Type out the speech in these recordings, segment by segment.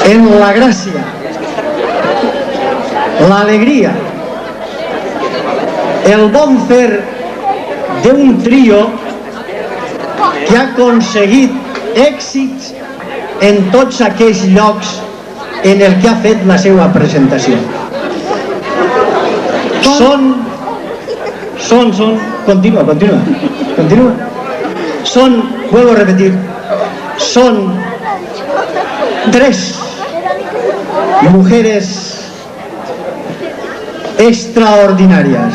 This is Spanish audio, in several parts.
en la gracia, l'alegria, el bon fer d'un trio que ha aconseguit èxits en tots aquells llocs en el que ha fet la seva presentació. Continua. Vuelvo a repetir, son 3 mujeres extraordinarias.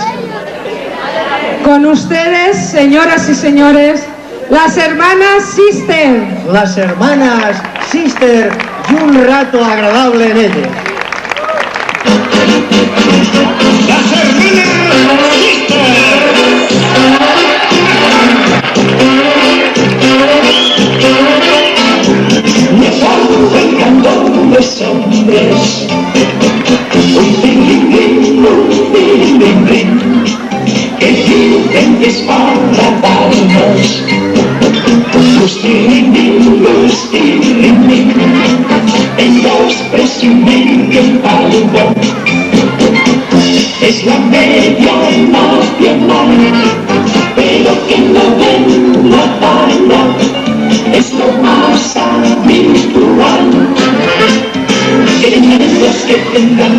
Con ustedes, señoras y señores, las hermanas Sister. Las hermanas Sister y un rato agradable en ellas. Las hermanas Sister. Me faltan grandes hombres, un tilín, que dicen que es para darnos. Los tilín, ellos presumen que el palmo es la media nacional, pero que no ven la talla es lo más habitual. Queremos los que tengan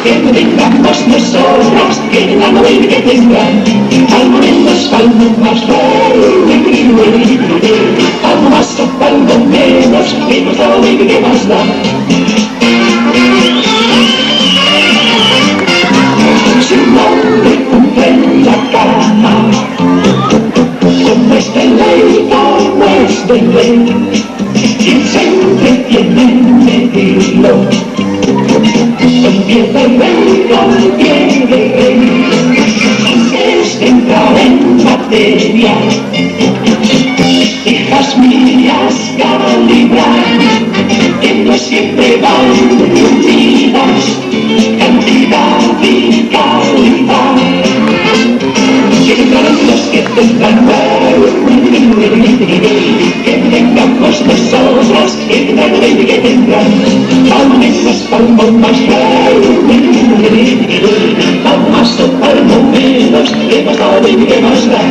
que tengamos nosotros, que tengan que tendrán, algo menos, algo más, algo más o algo menos, que no sabe qué más da. Si un hombre cumple en la cama, como es de ley, como es de ley, quien se entretiene en medirlo, con pie de rey, con pie de rey, antes de entrar en materia, hijas mías, calibrar, que no siempre van unidas, cantidad y calidad. Que tendrán los que tendrán, que tengamos nosotros, que tendrán que tendrán, palmeras, palmo más, palmas o palmo menos, que más da y que más da.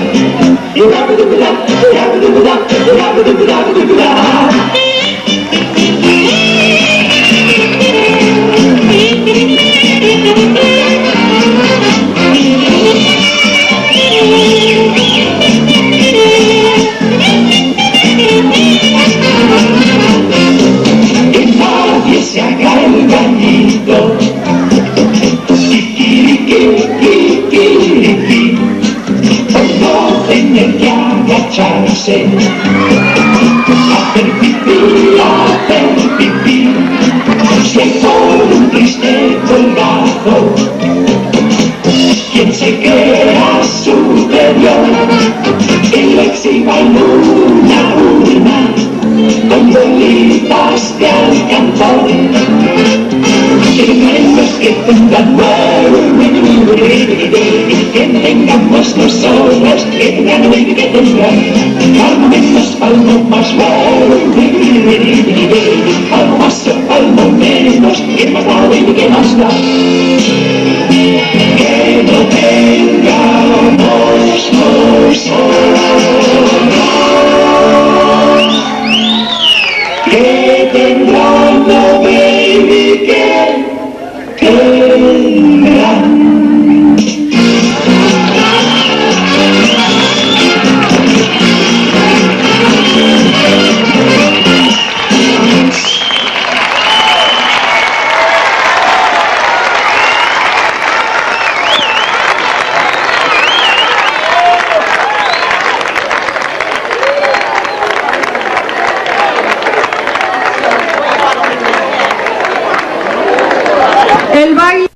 Que nadie se haga el gallito, kikiriki, por no tener que agacharse, hacer pipí, si por un triste colgado, quien se crea superior, que lo exhiba en una, con bolitas de alcanfor, que tenemos que tendrán, que tengamos nosotros, que tengan que tendrán, palmo menos, palmo más,